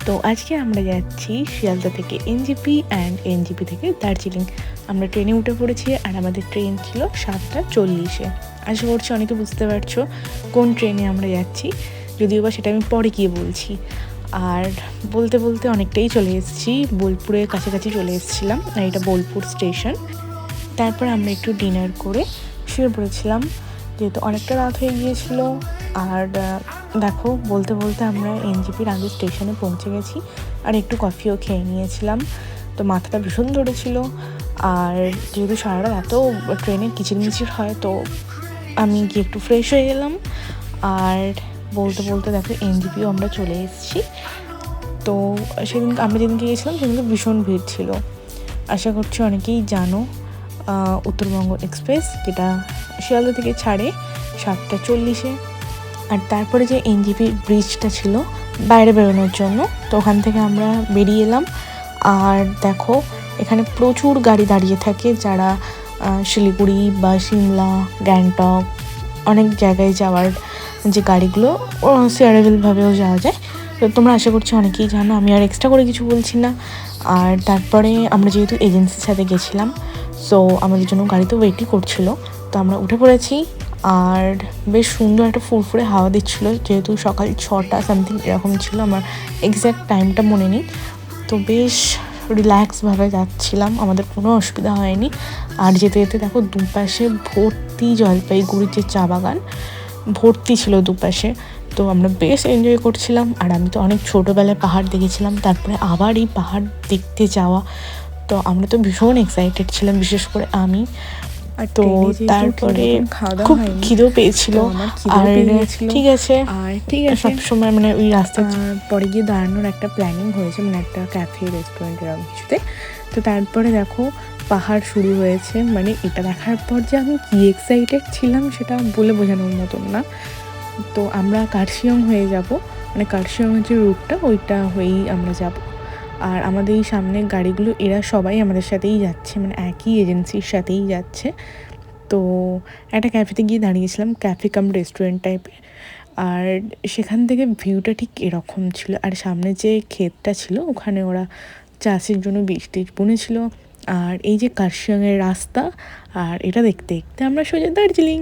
তো আজকে আমরা যাচ্ছি শিয়ালদা থেকে এনজেপি অ্যান্ড এনজেপি থেকে দার্জিলিং। আমরা ট্রেনে উঠে পড়েছি আর আমাদের ট্রেন ছিল 7:40-এ। আশা করছি অনেকে বুঝতে পারছো কোন ট্রেনে আমরা যাচ্ছি, যদিও বা সেটা আমি পরে গিয়ে বলছি। আর বলতে বলতে অনেকটাই চলে এসেছি, বোলপুরের কাছাকাছি চলে এসেছিলাম, আর এটা বোলপুর স্টেশন। তারপর আমরা একটু ডিনার করে শুয়ে পড়েছিলাম, যেহেতু অনেকটা রাত হয়ে গিয়েছিল। আর দেখো, বলতে বলতে আমরা এনজেপির আগে স্টেশনে পৌঁছে গেছি আর একটু কফিও খেয়ে নিয়েছিলাম। তো মাথাটা ভীষণ ধরেছিল, আর যেহেতু সারা রাত এত ট্রেনে কিচিরমিচির হয়, তো আমি গিয়ে একটু ফ্রেশ হয়ে গেলাম। আর বলতে বলতে দেখো এনজেপিও আমরা চলে এসেছি। তো আমরা যেদিনকে গিয়েছিলাম সেদিনকে ভীষণ ভিড় ছিল। আশা করছি অনেকেই জানো উত্তরবঙ্গ এক্সপ্রেস, যেটা শিয়ালদা থেকে ছাড়ে 7:40-এ। আর তারপরে যে এনজেপি ব্রিজটা ছিল বাইরে বেরোনোর জন্য, তো ওখান থেকে আমরা বেরিয়ে এলাম। আর দেখো এখানে প্রচুর গাড়ি দাঁড়িয়ে থাকে, যারা শিলিগুড়ি বা সিমলা, গ্যাংটক অনেক জায়গায় যাওয়ার যে গাড়িগুলো শেয়ারেবলভাবেও যাওয়া যায়। তো তোমরা আশা করছি অনেকেই জানো, আমি আর এক্সট্রা করে কিছু বলছি না। আর তারপরে আমরা যেহেতু এজেন্সির সাথে গেছিলাম, সো আমাদের জন্য গাড়িতে ওয়েটই করছিল, তো আমরা উঠে পড়েছি। আর বেশ সুন্দর একটা ফুরফুরে হাওয়া দিচ্ছিলো, যেহেতু সকাল 6টা সামথিং এরকম ছিল, আমার এক্স্যাক্ট টাইমটা মনে নেই। তো বেশ রিল্যাক্সভাবে যাচ্ছিলাম, আমাদের কোনো অসুবিধা হয়নি। আর যেতে যেতে দেখো দুপাশে ভর্তি জলপাইগুড়ির যে চা বাগান ভর্তি ছিল দুপাশে, তো আমরা বেশ এনজয় করছিলাম। আর আমি তো অনেক ছোটোবেলায় পাহাড় দেখেছিলাম, তারপরে আবার এই পাহাড় দেখতে যাওয়া, তো আমরা তো ভীষণ এক্সাইটেড ছিলাম, বিশেষ করে আমি। তো তারপরে খুব খিদেও পেয়েছিল, আর ঠিক আছে সবসময় মানে ওই রাস্তা পরে গিয়ে দাঁড়ানোর একটা প্ল্যানিং হয়েছে, মানে একটা ক্যাফে রেস্টুরেন্ট এরকম কিছুতে। তো তারপরে দেখো পাহাড় শুরু হয়েছে, মানে এটা দেখার পর যে আমি কি এক্সাইটেড ছিলাম সেটা বলে বোঝানোর মতন না। তো আমরা কার্শিয়ং হয়ে যাব, মানে কার্শিয়ংয়ের যে রুটটা ওইটা হয়েই আমরা যাব। আর আমাদের এই সামনের গাড়িগুলো এরা সবাই আমাদের সাথেই যাচ্ছে, মানে একই এজেন্সির সাথেই যাচ্ছে। তো একটা ক্যাফেতে গিয়ে দাঁড়িয়েছিলাম, ক্যাফে কাম রেস্টুরেন্ট টাইপের। আর সেখান থেকে ভিউটা ঠিক এরকম ছিল, আর সামনে যে ক্ষেতটা ছিল ওখানে ওরা চাষের জন্য বীজ টিজ বুনেছিল। আর এই যে কার্শিয়ংয়ের রাস্তা, আর এটা দেখতে দেখতে আমরা সোজা দার্জিলিং।